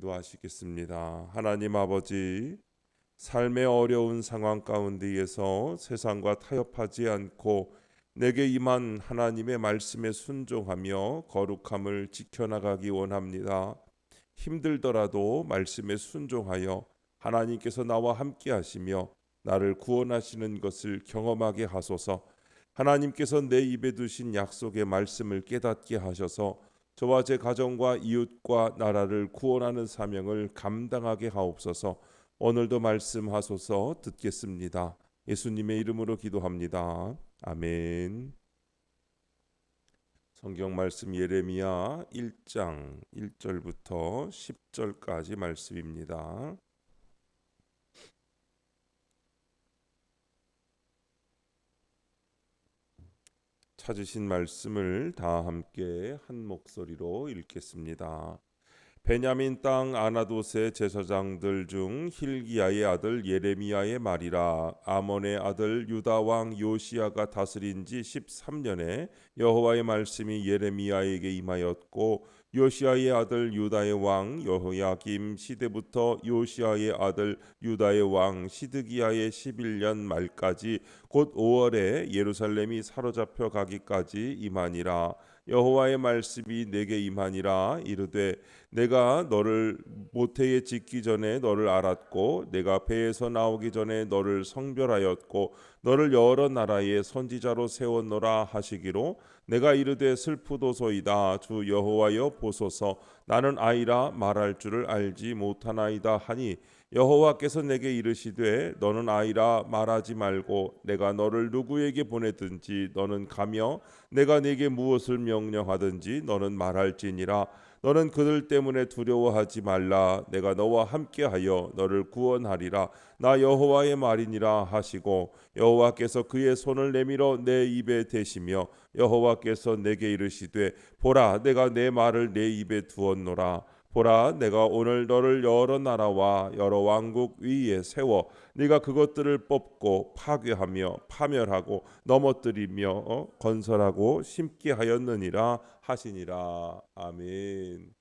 기도하시겠습니다. 하나님 아버지, 삶의 어려운 상황 가운데에서 세상과 타협하지 않고 내게 임한 하나님의 말씀에 순종하며 거룩함을 지켜나가기 원합니다. 힘들더라도 말씀에 순종하여 하나님께서 나와 함께 하시며 나를 구원하시는 것을 경험하게 하소서. 하나님께서 내 입에 두신 약속의 말씀을 깨닫게 하셔서 저와 제 가정과 이웃과 나라를 구원하는 사명을 감당하게 하옵소서. 오늘도 말씀하소서. 듣겠습니다. 예수님의 이름으로 기도합니다. 아멘. 성경 말씀 예레미야 1장 1절부터 10절까지 말씀입니다. 찾으신 말씀을 다 함께 한 목소리로 읽겠습니다. 베냐민 땅 아나돗의 제사장들 중 힐기야의 아들 예레미야의 말이라. 아몬의 아들 유다 왕 요시야가 다스린 지 13년에 여호와의 말씀이 예레미야에게 임하였고, 요시야의 아들 유다의 왕 여호야김 시대부터 요시야의 아들 유다의 왕 시드기야의 11년 말까지 곧 5월에 예루살렘이 사로잡혀 가기까지 임하니라. 여호와의 말씀이 내게 임하니라. 이르되 내가 너를 모태에 짓기 전에 너를 알았고 내가 배에서 나오기 전에 너를 성별하였고 너를 여러 나라의 선지자로 세웠노라 하시기로, 내가 이르되 슬프도소이다. 주 여호와여 보소서. 나는 아이라 말할 줄을 알지 못하나이다 하니, 여호와께서 내게 이르시되 너는 아이라 말하지 말고 내가 너를 누구에게 보내든지 너는 가며 내가 네게 무엇을 명령하든지 너는 말할지니라. 너는 그들 때문에 두려워하지 말라. 내가 너와 함께하여 너를 구원하리라. 나 여호와의 말이니라 하시고, 여호와께서 그의 손을 내밀어 내 입에 대시며 여호와께서 내게 이르시되 보라, 내가 내 말을 내 입에 두었노라. 보라, 내가 오늘 너를 여러 나라와 여러 왕국 위에 세워 네가 그것들을 뽑고 파괴하며 파멸하고 넘어뜨리며 건설하고 심게 하였느니라 하시니라. 아멘.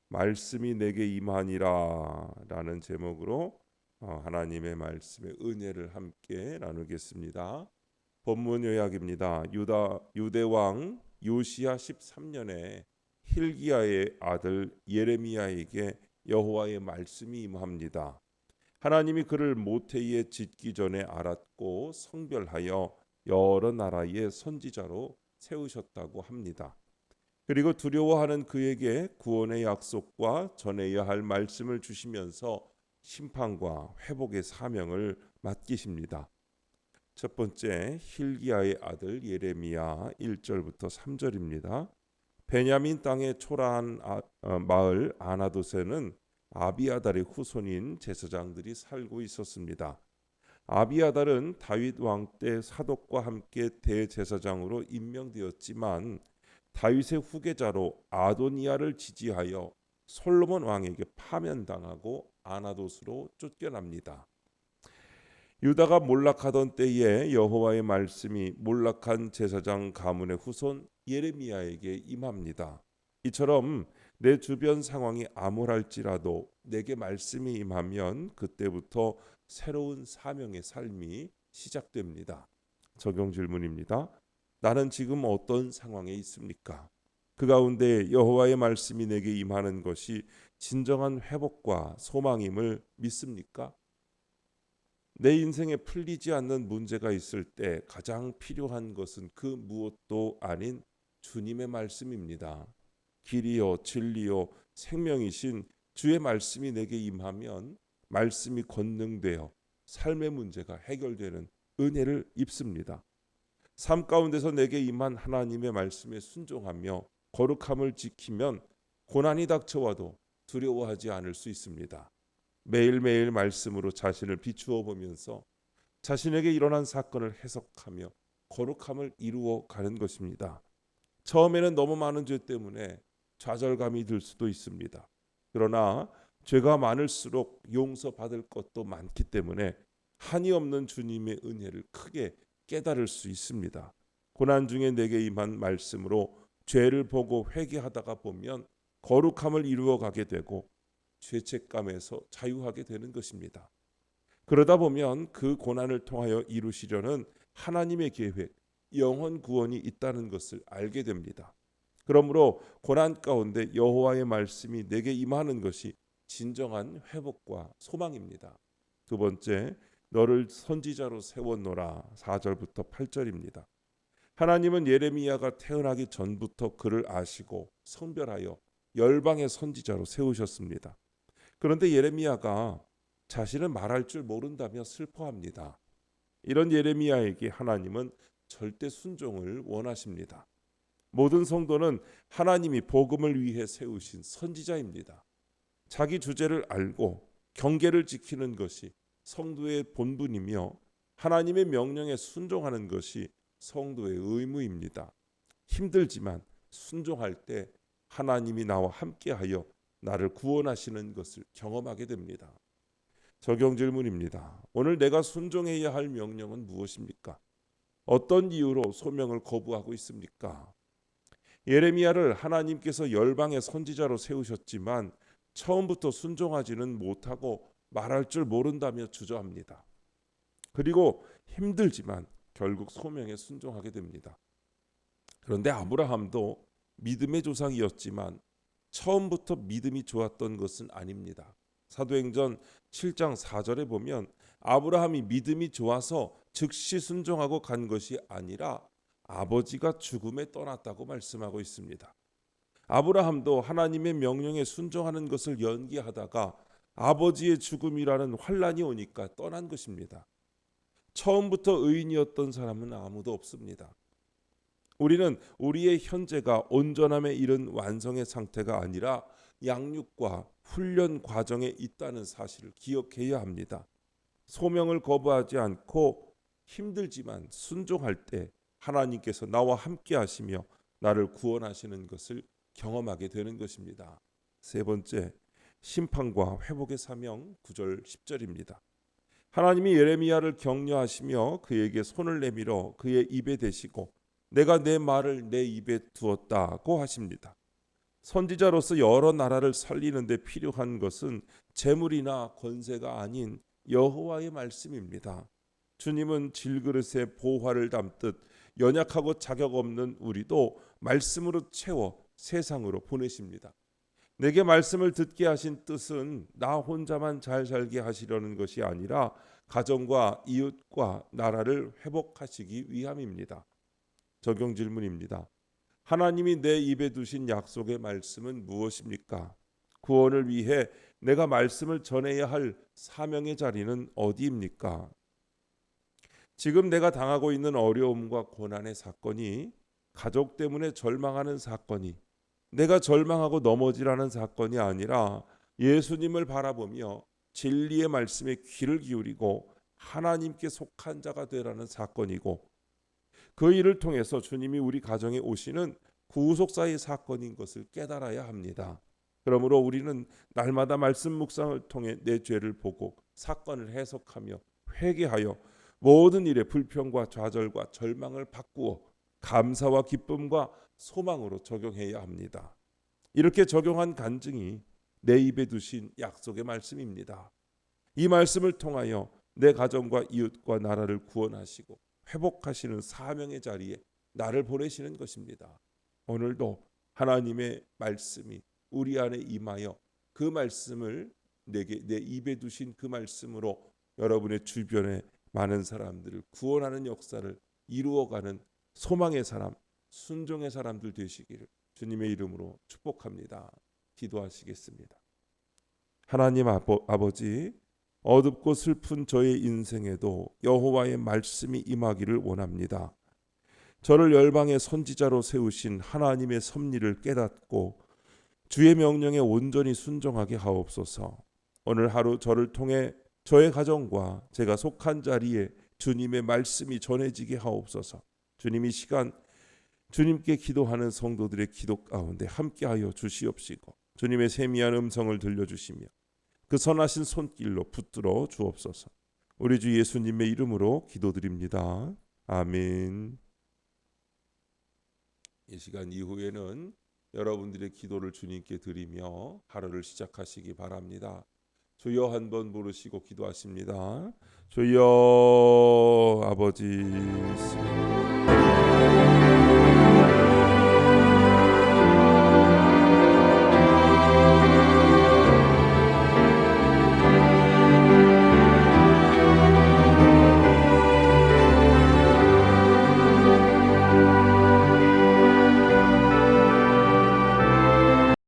말씀이 내게 임하니라 라는 제목으로 하나님의 말씀의 은혜를 함께 나누겠습니다. 본문 요약입니다. 유대 왕 요시야 13년에 힐기야의 아들 예레미야에게 여호와의 말씀이 임합니다. 하나님이 그를 모태에 짓기 전에 알았고 성별하여 여러 나라의 선지자로 세우셨다고 합니다. 그리고 두려워하는 그에게 구원의 약속과 전해야 할 말씀을 주시면서 심판과 회복의 사명을 맡기십니다. 첫 번째, 힐기야의 아들 예레미야 1절부터 3절입니다. 베냐민 땅의 초라한 마을 아나돗에는 아비아달의 후손인 제사장들이 살고 있었습니다. 아비아달은 다윗 왕 때 사독과 함께 대제사장으로 임명되었지만 다윗의 후계자로 아도니아를 지지하여 솔로몬 왕에게 파면당하고 아나돗으로 쫓겨납니다. 유다가 몰락하던 때에 여호와의 말씀이 몰락한 제사장 가문의 후손 예레미야에게 임합니다. 이처럼 내 주변 상황이 암울할지라도 내게 말씀이 임하면 그때부터 새로운 사명의 삶이 시작됩니다. 적용 질문입니다. 나는 지금 어떤 상황에 있습니까? 그 가운데 여호와의 말씀이 내게 임하는 것이 진정한 회복과 소망임을 믿습니까? 내 인생에 풀리지 않는 문제가 있을 때 가장 필요한 것은 그 무엇도 아닌 주님의 말씀입니다. 길이요 진리요 생명이신 주의 말씀이 내게 임하면 말씀이 권능되어 삶의 문제가 해결되는 은혜를 입습니다. 삶 가운데서 내게 임한 하나님의 말씀에 순종하며 거룩함을 지키면 고난이 닥쳐와도 두려워하지 않을 수 있습니다. 매일매일 말씀으로 자신을 비추어 보면서 자신에게 일어난 사건을 해석하며 거룩함을 이루어 가는 것입니다. 처음에는 너무 많은 죄 때문에 좌절감이 들 수도 있습니다. 그러나 죄가 많을수록 용서받을 것도 많기 때문에 한이 없는 주님의 은혜를 크게 깨달을 수 있습니다. 고난 중에 내게 임한 말씀으로 죄를 보고 회개하다가 보면 거룩함을 이루어 가게 되고, 죄책감에서 자유하게 되는 것입니다. 그러다 보면 그 고난을 통하여 이루시려는 하나님의 계획, 영혼 구원이 있다는 것을 알게 됩니다. 그러므로 고난 가운데 여호와의 말씀이 내게 임하는 것이 진정한 회복과 소망입니다. 두 번째, 너를 선지자로 세웠노라. 4절부터 8절입니다. 하나님은 예레미야가 태어나기 전부터 그를 아시고 성별하여 열방의 선지자로 세우셨습니다. 그런데 예레미야가 자신은 말할 줄 모른다며 슬퍼합니다. 이런 예레미야에게 하나님은 절대 순종을 원하십니다. 모든 성도는 하나님이 복음을 위해 세우신 선지자입니다. 자기 주제를 알고 경계를 지키는 것이 성도의 본분이며 하나님의 명령에 순종하는 것이 성도의 의무입니다. 힘들지만 순종할 때 하나님이 나와 함께하여 나를 구원하시는 것을 경험하게 됩니다. 적용 질문입니다. 오늘 내가 순종해야 할 명령은 무엇입니까? 어떤 이유로 소명을 거부하고 있습니까? 예레미야를 하나님께서 열방의 선지자로 세우셨지만 처음부터 순종하지는 못하고 말할 줄 모른다며 주저합니다. 그리고 힘들지만 결국 소명에 순종하게 됩니다. 그런데 아브라함도 믿음의 조상이었지만 처음부터 믿음이 좋았던 것은 아닙니다. 사도행전 7장 4절에 보면 아브라함이 믿음이 좋아서 즉시 순종하고 간 것이 아니라 아버지가 죽음에 떠났다고 말씀하고 있습니다. 아브라함도 하나님의 명령에 순종하는 것을 연기하다가 아버지의 죽음이라는 환난이 오니까 떠난 것입니다. 처음부터 의인이었던 사람은 아무도 없습니다. 우리는 우리의 현재가 온전함에 이른 완성의 상태가 아니라 양육과 훈련 과정에 있다는 사실을 기억해야 합니다. 소명을 거부하지 않고 힘들지만 순종할 때 하나님께서 나와 함께 하시며 나를 구원하시는 것을 경험하게 되는 것입니다. 세 번째, 심판과 회복의 사명 9절 10절입니다. 하나님이 예레미야를 격려하시며 그에게 손을 내밀어 그의 입에 대시고 내가 내 말을 내 입에 두었다고 하십니다. 선지자로서 여러 나라를 살리는 데 필요한 것은 재물이나 권세가 아닌 여호와의 말씀입니다. 주님은 질그릇에 보화를 담듯 연약하고 자격 없는 우리도 말씀으로 채워 세상으로 보내십니다. 내게 말씀을 듣게 하신 뜻은 나 혼자만 잘 살게 하시려는 것이 아니라 가정과 이웃과 나라를 회복하시기 위함입니다. 적용 질문입니다. 하나님이 내 입에 두신 약속의 말씀은 무엇입니까? 구원을 위해 내가 말씀을 전해야 할 사명의 자리는 어디입니까? 지금 내가 당하고 있는 어려움과 고난의 사건이 가족 때문에 절망하는 사건이 내가 절망하고 넘어지라는 사건이 아니라 예수님을 바라보며 진리의 말씀에 귀를 기울이고 하나님께 속한 자가 되라는 사건이고 그 일을 통해서 주님이 우리 가정에 오시는 구속사의 사건인 것을 깨달아야 합니다. 그러므로 우리는 날마다 말씀 묵상을 통해 내 죄를 보고 사건을 해석하며 회개하여 모든 일에 불평과 좌절과 절망을 바꾸어 감사와 기쁨과 소망으로 적용해야 합니다. 이렇게 적용한 간증이 내 입에 두신 약속의 말씀입니다. 이 말씀을 통하여 내 가정과 이웃과 나라를 구원하시고 회복하시는 사명의 자리에 나를 보내시는 것입니다. 오늘도 하나님의 말씀이 우리 안에 임하여 그 말씀을 내게 내 입에 두신 그 말씀으로 여러분의 주변에 많은 사람들을 구원하는 역사를 이루어가는 소망의 사람, 순종의 사람들 되시기를 주님의 이름으로 축복합니다. 기도하시겠습니다. 하나님 아버지, 어둡고 슬픈 저의 인생에도 여호와의 말씀이 임하기를 원합니다. 저를 열방의 선지자로 세우신 하나님의 섭리를 깨닫고 주의 명령에 온전히 순종하게 하옵소서. 오늘 하루 저를 통해 저의 가정과 제가 속한 자리에 주님의 말씀이 전해지게 하옵소서. 주님 이 시간 주님께 기도하는 성도들의 기도 가운데 함께하여 주시옵시고 주님의 세미한 음성을 들려주시며 그 선하신 손길로 붙들어 주옵소서. 우리 주 예수님의 이름으로 기도드립니다. 아멘. 이 시간 이후에는 여러분들의 기도를 주님께 드리며 하루를 시작하시기 바랍니다. 주여 한번 부르시고 기도하십니다. 주여 아버지